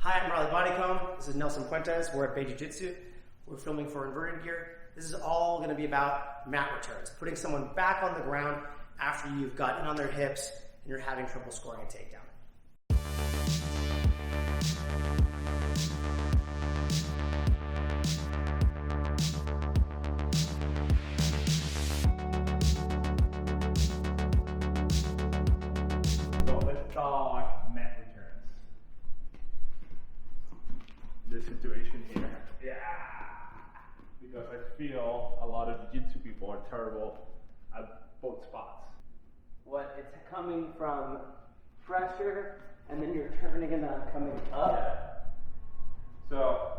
Hi, I'm Reilly Bodycomb. This is Nelson Puentes. We're at Bay Jiu-Jitsu. We're filming for Inverted Gear. This is all going to be about mat returns, putting someone back on the ground after you've gotten on their hips and you're having trouble scoring a takedown. So let's talk mat returns. This situation here. Yeah. Because I feel a lot of jiu-jitsu people are terrible at both spots. What, it's coming from pressure and then you're turning and then coming up? Yeah. So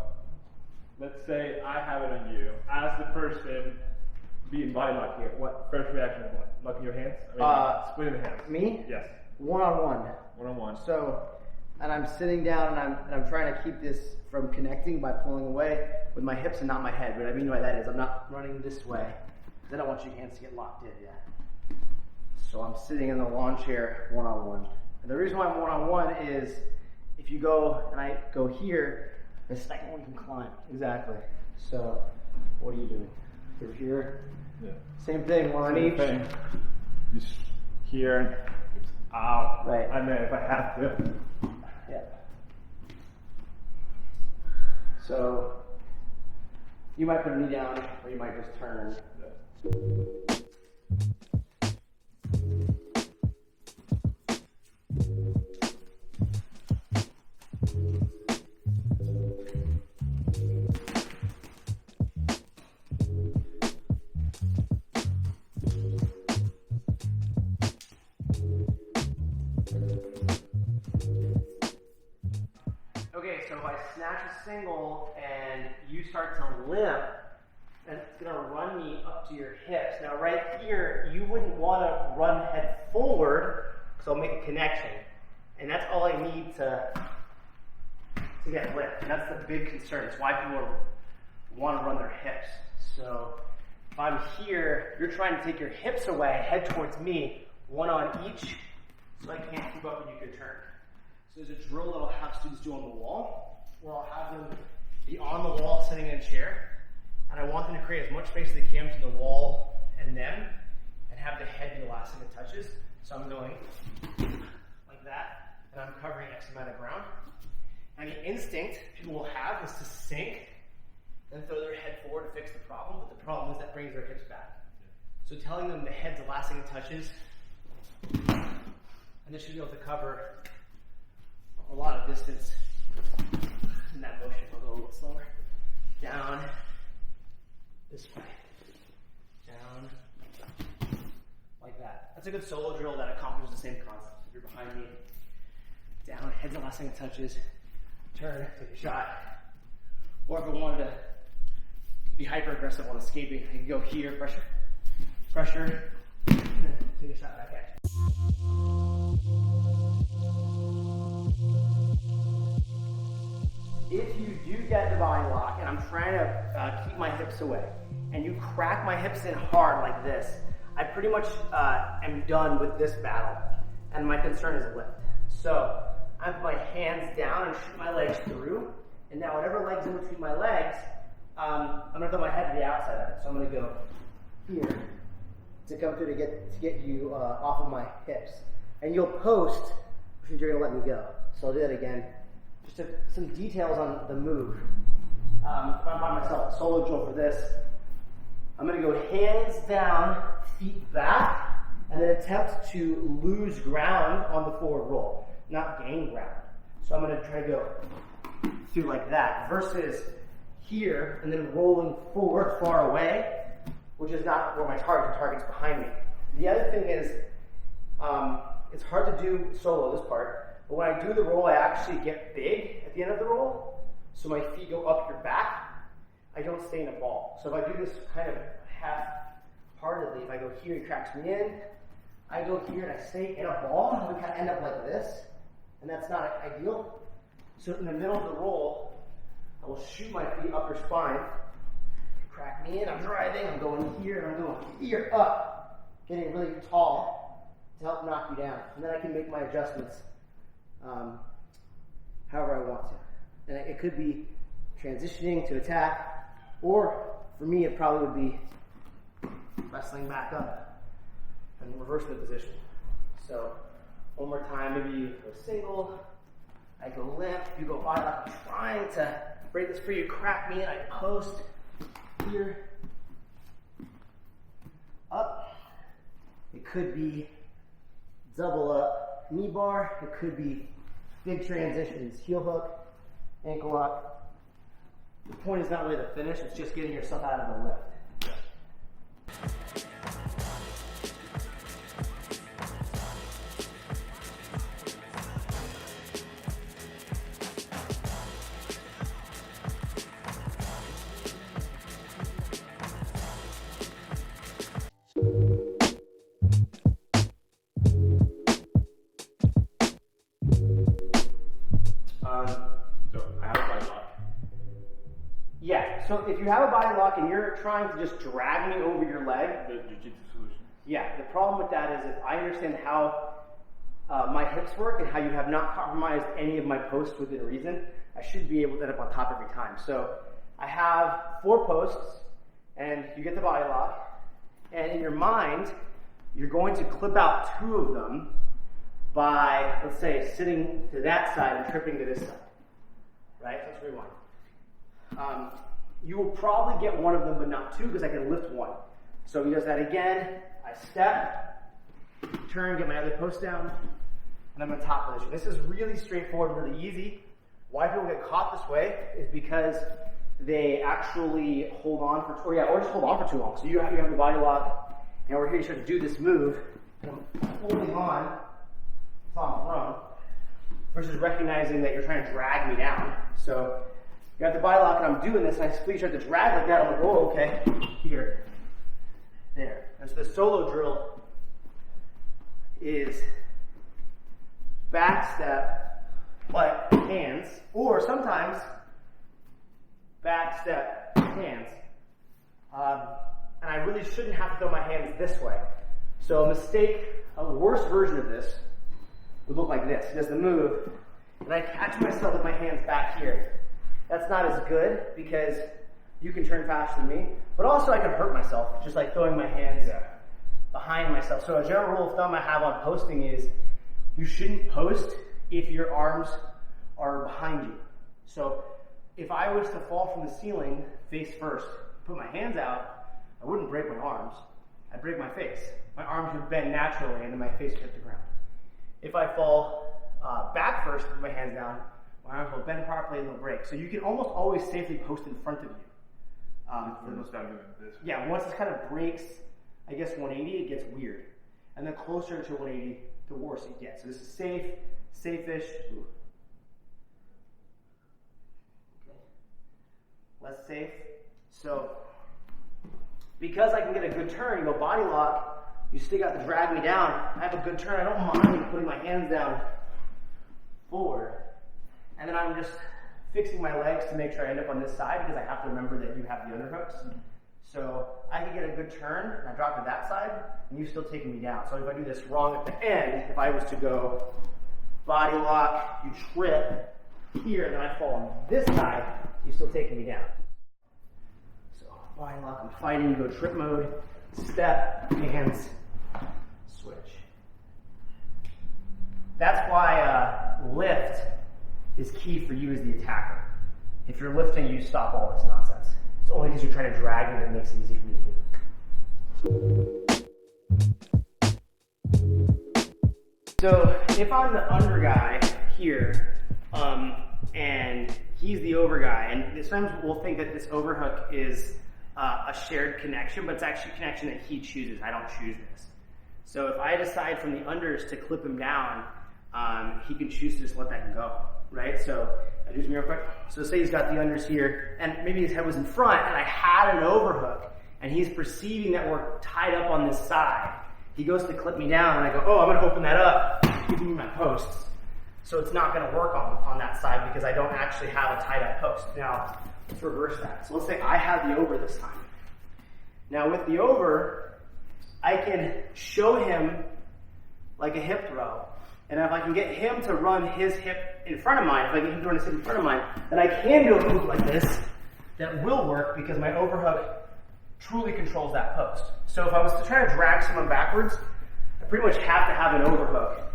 let's say I have it on you. As the person being body lock here, what first reaction is what? Locking your hands? Splitting the hands. Me? Yes. One-on-one. One-on-one. So, and I'm sitting down and I'm trying to keep this from connecting by pulling away with my hips and not my head. What I mean by that is I'm not running this way because I don't want your hands to get locked in yet. So I'm sitting in the lawn chair one-on-one. And the reason why I'm one-on-one is if you go and I go here, the second one can climb. Exactly. So what are you doing? Through here? Yeah. Same thing, one on each. Thing. Just here, it's out. Right. And then if I have to. Yeah. So you might put a knee down or you might just turn. Okay, so if I snatch a single and you start to limp, then it's going to run me up to your hips. Now right here, you wouldn't want to run head forward, because I'll make a connection. And that's all I need to get lift. And that's the big concern. It's why people want to run their hips. So if I'm here, you're trying to take your hips away, head towards me, one on each, so I can't keep up and you can turn. So there's a drill that I'll have students do on the wall, where I'll have them be on the wall sitting in a chair, and I want them to create as much space as they can between the wall and them, and have the head be the last thing that touches. So I'm going like that, and I'm covering X amount of ground. And the instinct people will have is to sink and throw their head forward to fix the problem, but the problem is that brings their hips back. So telling them the head's the last thing it touches, and they should be able to cover a lot of distance in that motion. I'll go a little slower. Down, this way. Down, like that. That's a good solo drill that accomplishes the same concept. If you're behind me, down, head's the last thing it touches. Turn, take a shot. Or if I wanted to be hyper aggressive on escaping, I can go here, pressure, pressure, and then take a shot back at you. If you do get the body lock, and I'm trying to keep my hips away, and you crack my hips in hard like this, I pretty much am done with this battle, and my concern is lift. So I put my hands down and shoot my legs through, and now whatever leg's in between my legs, I'm going to throw my head to the outside of it. So I'm going to go here to come through to get you off of my hips. And you'll post, which means you're going to let me go. So I'll do that again. Just some details on the move. If I'm by myself, a solo drill for this. I'm going to go hands down, feet back, and then attempt to lose ground on the forward roll, not gain ground. So I'm going to try to go through like that, versus here and then rolling forward far away, which is not where my target. The target's behind me. The other thing is, it's hard to do solo, this part. But when I do the roll, I actually get big at the end of the roll. So my feet go up your back. I don't stay in a ball. So if I do this kind of half-heartedly, if I go here, he cracks me in. I go here and I stay in a ball, and we kind of end up like this. And that's not ideal. So in the middle of the roll, I will shoot my feet up your spine. Crack me in, I'm driving, I'm going here, and I'm going here, up. Getting really tall to help knock you down. And then I can make my adjustments however I want to. And it could be transitioning to attack, or for me, it probably would be wrestling back up and reverse the position. So one more time, maybe you go single, I go limp, you go bodylock. I'm trying to break this free. You crack me, and I post here, up. It could be double up knee bar. It could be big transitions, heel hook, ankle lock. The point is not really the finish, it's just getting yourself out of the lift. So I have a body lock. Yeah, so if you have a body lock and you're trying to just drag me over your leg, The jiu-jitsu solution. yeah, the problem with that is if I understand how my hips work and how you have not compromised any of my posts within reason, I should be able to end up on top every time. So I have 4 posts, and you get the body lock, and in your mind, you're going to clip out 2 of them by, let's say, sitting to that side and tripping to this side. Right? Let's rewind. You will probably get one of them, but not 2, because I can lift 1. So he does that again. I step, turn, get my other post down, and I'm in top position. This is really straightforward, really easy. Why people get caught this way is because they actually hold on for, or just hold on for too long. So you have the body lock, and over here you start to do this move, and I'm holding on until I'm thrown, versus recognizing that you're trying to drag me down. So you have the body lock, and I'm doing this, and I start to drag like that. I'm like, oh, okay, here, there. And so the solo drill is back step, but hands, or sometimes back step, hands. And I really shouldn't have to throw my hands this way. So a mistake, a worse version of this would look like this. He does the move, and I catch myself with my hands back here. That's not as good because you can turn faster than me, but also I can hurt myself just like throwing my hands behind myself. So a general rule of thumb I have on posting is you shouldn't post if your arms are behind you. So if I was to fall from the ceiling face first, put my hands out, I wouldn't break my arms. I'd break my face. My arms would bend naturally and then my face would hit the ground. If I fall back first, put my hands down, my arms will bend properly and they'll break. So you can almost always safely post in front of you. For those down doing this. Yeah, once it kind of breaks, I guess 180, it gets weird. And then closer to 180, the worse it gets. So this is safe, safe-ish. Ooh. Okay. Less safe. So because I can get a good turn, you go body lock, you still got to drag me down. I have a good turn. I don't mind putting my hands down forward. And then I'm just fixing my legs to make sure I end up on this side because I have to remember that you have the underhooks. So I can get a good turn, and I drop to that side, and you're still taking me down. So if I do this wrong at the end, if I was to go body lock, you trip here, and then I fall on this side, you're still taking me down. So body lock, I'm fighting, you go trip mode, step, hands, switch. That's why lift is key for you as the attacker. If you're lifting, you stop all this nonsense. It's only because you're trying to drag it that it makes it easy for me to do. So if I'm the under guy here, and he's the over guy, and sometimes we'll think that this overhook is a shared connection, but it's actually a connection that he chooses. I don't choose this. So if I decide from the unders to clip him down, he can choose to just let that go, right? So I do some real quick. So say he's got the unders here, and maybe his head was in front, and I had an overhook, and he's perceiving that we're tied up on this side. He goes to clip me down, and I go, oh, I'm going to open that up, give me my posts. So it's not going to work on that side because I don't actually have a tied up post. Now, let's reverse that. So let's say I have the over this time. Now with the over, I can show him like a hip throw. And if I can get him to run his hip in front of mine, if I get him trying to sit in front of mine, then I can do a move like this that will work because my overhook truly controls that post. So if I was to try to drag someone backwards, I pretty much have to have an overhook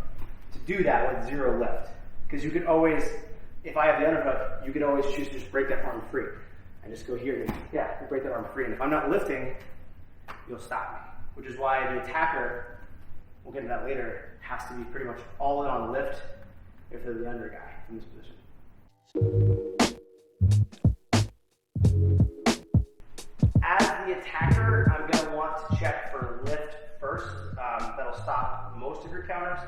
to do that with zero lift. Because you can always, if I have the underhook, you can always choose to just break that arm free. And just go here and yeah, you break that arm free. And if I'm not lifting, you'll stop me. Which is why the attacker, we'll get into that later, has to be pretty much all in on lift if they're the under guy in this position. As the attacker, I'm going to want to check for lift first. That'll stop most of your counters.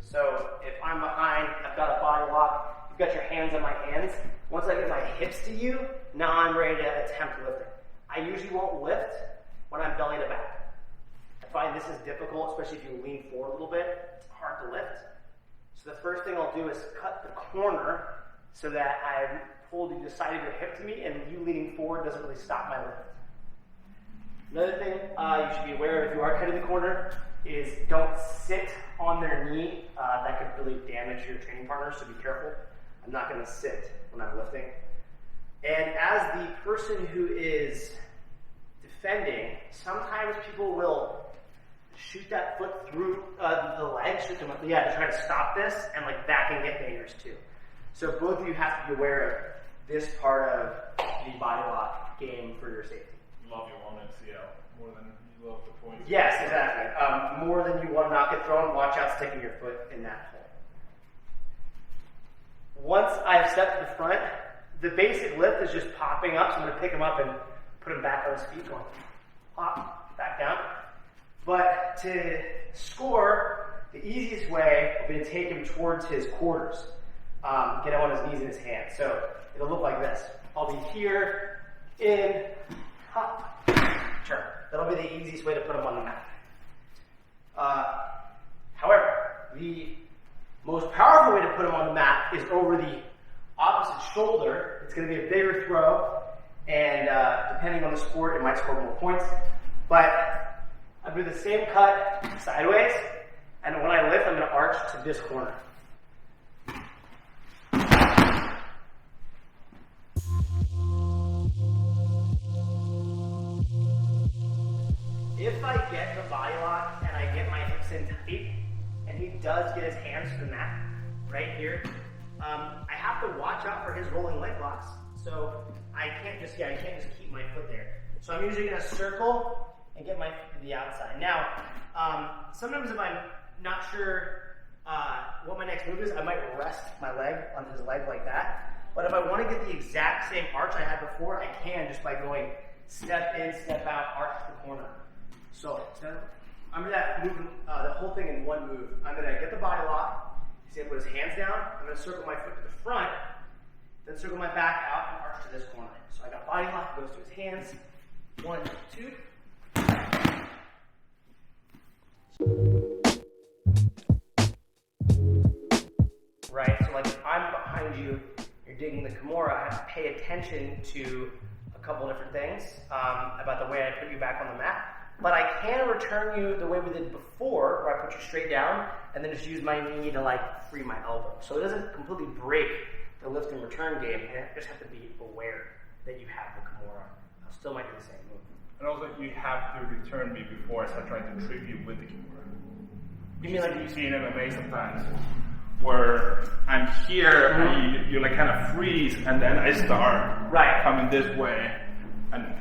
So if I'm behind, I've got a body lock, you've got your hands on my hands. Once I get my hips to you, now I'm ready to attempt lifting. I usually won't lift when I'm belly to back. I find this is difficult, especially if you lean forward a little bit. It's hard to lift. So the first thing I'll do is cut the corner so that I pull the side of your hip to me and you leaning forward doesn't really stop my lift. Another thing you should be aware of if you are cutting the corner is don't sit on their knee. That could really damage your training partner, so be careful. I'm not going to sit when I'm lifting. And as the person who is defending, sometimes people will shoot that foot through the leg, to try to stop this, and like that can get dangerous too. So both of you have to be aware of this part of the body lock game for your safety. Love your one MCL more than you love the points. Yes, exactly. More than you want to not get thrown, watch out sticking your foot in that hole. Once I've stepped to the front, the basic lift is just popping up. So I'm going to pick him up and put him back on his feet, going pop, back down. But to score, the easiest way will be to take him towards his quarters. Get him on his knees and his hands. So it'll look like this. I'll be here, in, hop, turn. That'll be the easiest way to put him on the mat. However, the most powerful way to put him on the mat is over the opposite shoulder. It's going to be a bigger throw, and depending on the sport, it might score more points. But I do the same cut sideways, and when I lift, I'm going to arch to this corner. If I get the body lock and I get my hips in tight, and he does get his hands to the mat right here, I have to watch out for his rolling leg locks. So I can't just keep my foot there. So I'm usually going to circle and get my foot to the outside. Now, sometimes if I'm not sure what my next move is, I might rest my leg on his leg like that. But if I want to get the exact same arch I had before, I can just by going step in, step out, arch to the corner. So I'm going to move the whole thing in one move. I'm going to get the body lock. He's going to put his hands down. I'm going to circle my foot to the front, then circle my back out and arch to this corner. So I got body lock, goes to his hands. 1, 2. Right, so like if I'm behind you, you're digging the Kimura, I have to pay attention to a couple different things about the way I put you back on the mat. But I can return you the way we did before, where I put you straight down and then just use my knee to like free my elbow. So it doesn't completely break the lift and return game, and I just have to be aware that you have the Kimura. I still might do the same move. And also, you have to return me before I start trying to trip you with the Kimura. You mean like you see in MMA sometimes, where I'm here and you like kind of freeze, and then I start coming this way, and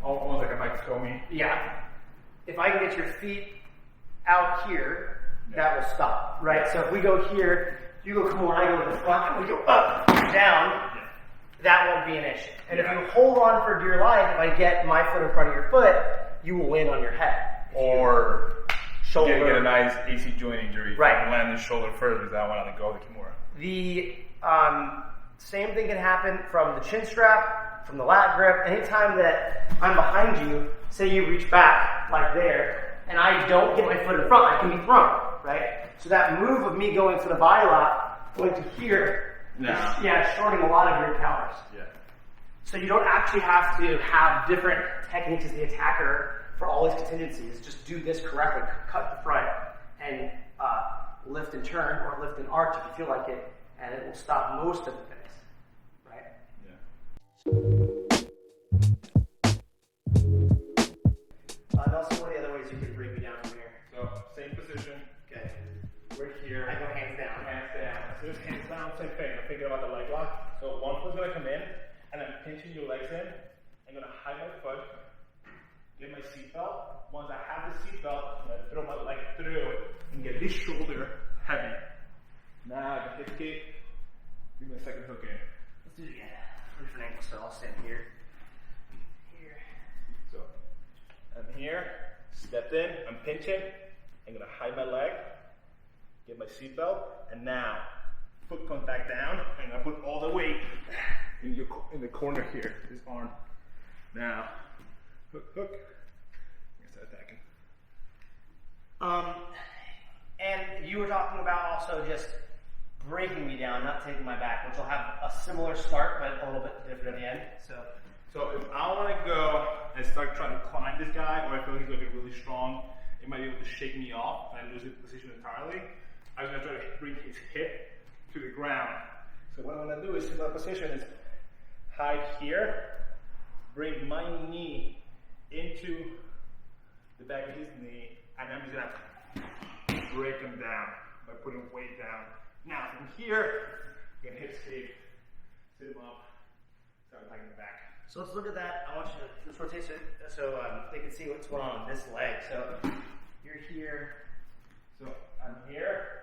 almost like a Mike. Yeah. If I can get your feet out here, that will stop, right? So if we go here, you go Kimura, I go to the front, and we go up, down, that won't be an issue. And if you hold on for dear life, if I get my foot in front of your foot, you will land on your head. Or shoulder. Get a nice AC joint injury. Right. And land the shoulder first because I want to let go of the Kimura. The same thing can happen from the chin strap, from the lat grip. Anytime that I'm behind you, say you reach back like there, and I don't get my foot in front, I can be thrown, right? So that move of me going to the body lock, going to here, shorting a lot of your counters. Yeah. So you don't actually have to have different techniques as the attacker for all these contingencies. Just do this correctly, cut the front, and lift and turn, or lift and arch if you feel like it, and it will stop most of the things, right? Yeah. And also, what are the other ways you can break me down from here? So, same position. Okay. We're here. I go hands down. Hands down. So just hands down, same thing. I'm thinking about the leg lock. So one foot's gonna come in, and I'm pinching your legs in. I'm gonna hide my foot, get my seatbelt. Once I have the seatbelt, I'm gonna throw my leg through and get this shoulder heavy. Now the hip kick. Give me a second hook in. Let's do it again. Different angle, so I'll stand here. Here. So I'm here, stepped in, I'm pinching. I'm gonna hide my leg, get my seatbelt, and now foot comes back down, and I put all the weight in the corner here, this arm. Now, hook, I'm gonna start attacking. And you were talking about also just breaking me down, not taking my back, which will have a similar start, but a little bit different at the end. So if I want to go and start trying to climb this guy, or I feel he's going to be really strong, it might be able to shake me off and I lose his position entirely. I'm going to try to bring his hip to the ground. So what I'm going to do is, in my position, is hide here, bring my knee into the back of his knee, and I'm just going to break him down by putting weight down. Now from here, I'm going to hip escape, sit him up, start attacking the back. So let's look at that. I want you to let's rotate so they can see what's going on with this leg. So you're here. So I'm here.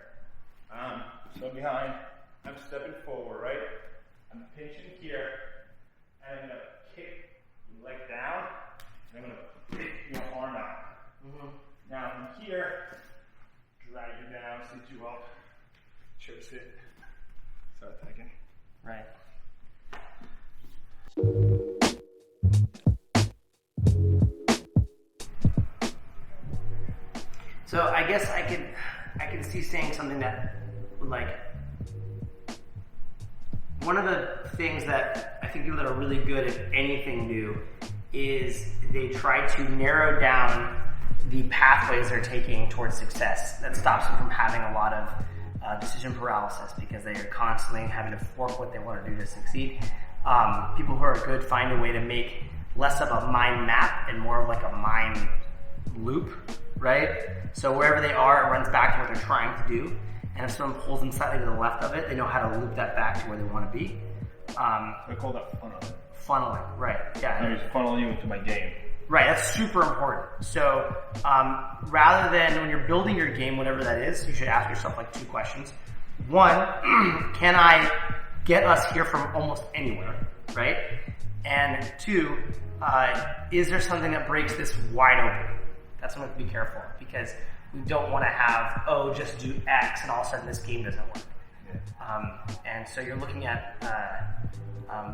So behind. I'm stepping forward, right? I'm pinching here, and I'm gonna kick your leg down, and I'm gonna kick your arm out. Now from here, drag you down, sit you up, chair sit, start attacking. Right. So I guess I can see saying something that would like, one of the things that I think people that are really good at anything new is they try to narrow down the pathways they're taking towards success. That stops them from having a lot of decision paralysis because they are constantly having to fork what they want to do to succeed. People who are good find a way to make less of a mind map and more of like a mind loop, right? So wherever they are, it runs back to what they're trying to do. And if someone pulls them slightly to the left of it, they know how to loop that back to where they want to be. We call that funneling. Funneling, right? Yeah. I'm just funneling you into my game. Right, that's super important. So rather than when you're building your game, whatever that is, you should ask yourself like two questions. One, can I get us here from almost anywhere, right? And two, is there something that breaks this wide open? That's something to be careful of because we don't want to have, just do X and all of a sudden this game doesn't work. And so you're looking at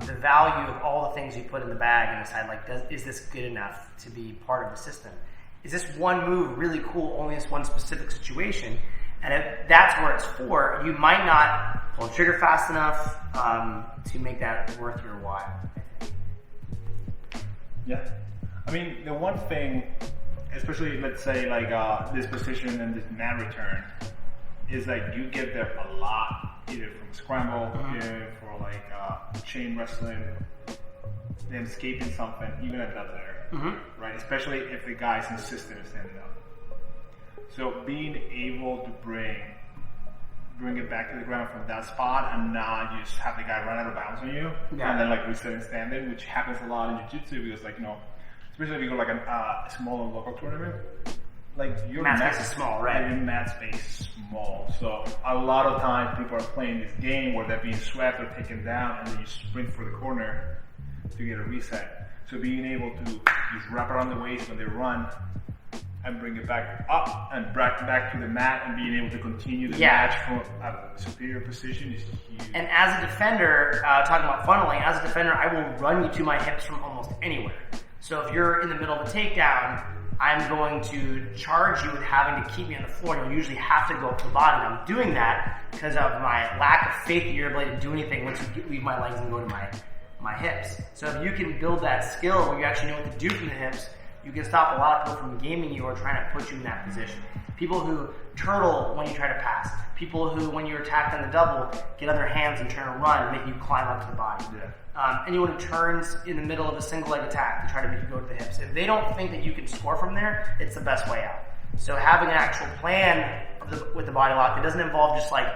the value of all the things you put in the bag and decide like, is this good enough to be part of the system? Is this one move really cool, only this one specific situation? And if that's where it's for, you might not pull the trigger fast enough to make that worth your while. Yeah. I mean, the one thing, especially let's say like this position and this mat return, is like you get there a lot, either from scramble, for like chain wrestling, then escaping something, you're gonna end up there, right? Especially if the guy's insistent in standing up. So being able to bring it back to the ground from that spot and not just have the guy run out of bounds on you, and then like reset and standing, which happens a lot in jiu-jitsu because like, especially if you go like a smaller local tournament, like your mat space is small, right? Your mat space is small. So a lot of times people are playing this game where they're being swept or taken down and then you sprint for the corner to get a reset. So being able to just wrap around the waist when they run and bring it back up and back to the mat and being able to continue the match from a superior position is huge. And as a defender, talking about funneling, as a defender, I will run you to my hips from almost anywhere. So if you're in the middle of a takedown, I'm going to charge you with having to keep me on the floor, and you'll usually have to go up to the bottom. I'm doing that because of my lack of faith in your ability to do anything once you leave my legs and go to my hips. So if you can build that skill where you actually know what to do from the hips, you can stop a lot of people from gaming you or trying to put you in that position. People who turtle when you try to pass, People who, when you're attacked on the double, get on their hands and turn and run, make you climb up to the body. Anyone who turns in the middle of a single leg attack to try to make you go to the hips. If they don't think that you can score from there, it's the best way out. So having an actual plan with the body lock, it doesn't involve just like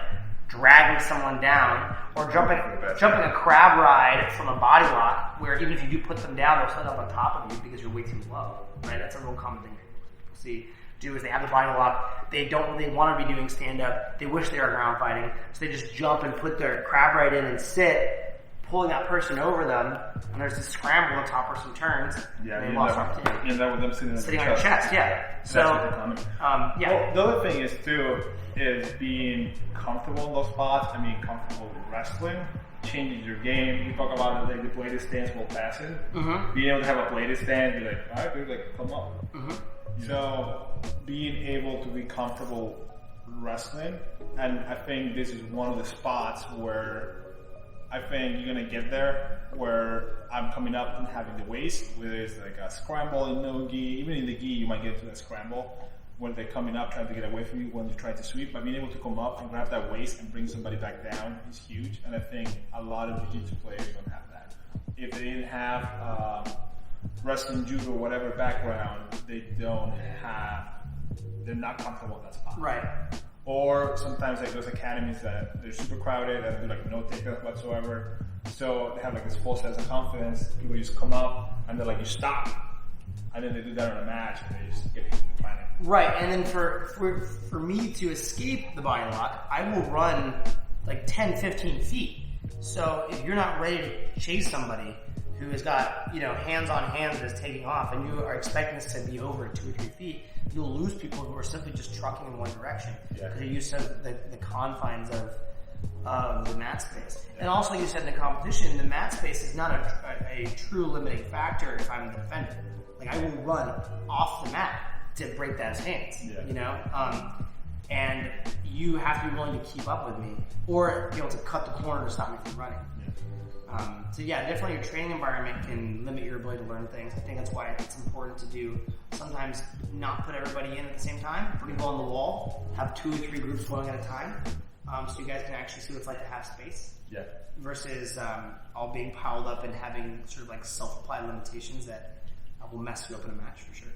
dragging someone down or jumping a crab ride from a body lock, where even if you do put them down, they'll stand up on top of you because you're way too low. Right? That's a real common thing people see. Do is they have the body lock, they want to be doing stand up, they wish they are ground fighting, so they just jump and put their crab right in and sit, pulling that person over them, and there's this scramble when the top person turns, and they lost opportunity. You end up with them sitting on your chest, So, Well, the other thing is too, is being comfortable in those spots. I mean, comfortable with wrestling changes your game. You talk about like the bladed stance while passing. Being able to have a bladed stance, be like, all right, dude, like come up. So being able to be comfortable wrestling, and I think this is one of the spots where I think you're gonna get there, where I'm coming up and having the waist, whether it's like a scramble in no gi, even in the gi you might get to that scramble when they're coming up trying to get away from you when you're trying to sweep, but being able to come up and grab that waist and bring somebody back down is huge, and I think a lot of jiu-jitsu players don't have that. If they didn't have wrestling, judo, whatever background, they're not comfortable in that spot. Right. Or sometimes like those academies that they're super crowded and do like no takedowns whatsoever. So they have like this full sense of confidence. People just come up and they're like, you stop. And then they do that on a match and they just get hit in the planet. Right, and then for me to escape the body lock, I will run like 10, 15 feet. So if you're not ready to chase somebody who has got, hands on hands that is taking off, and you are expecting this to be over 2 or 3 feet, you'll lose people who are simply just trucking in one direction. Because you're used to the confines of the mat space. And also you said in the competition, the mat space is not a true limiting factor if I'm the defender. Like I will run off the mat to break that hands, and you have to be willing to keep up with me or be able to cut the corner to stop me from running. Definitely your training environment can limit your ability to learn things. I think that's why it's important to do sometimes not put everybody in at the same time, put people on the wall, have 2 or 3 groups going at a time, so you guys can actually see what it's like to have space. Versus all being piled up and having sort of like self-applied limitations that will mess you up in a match for sure.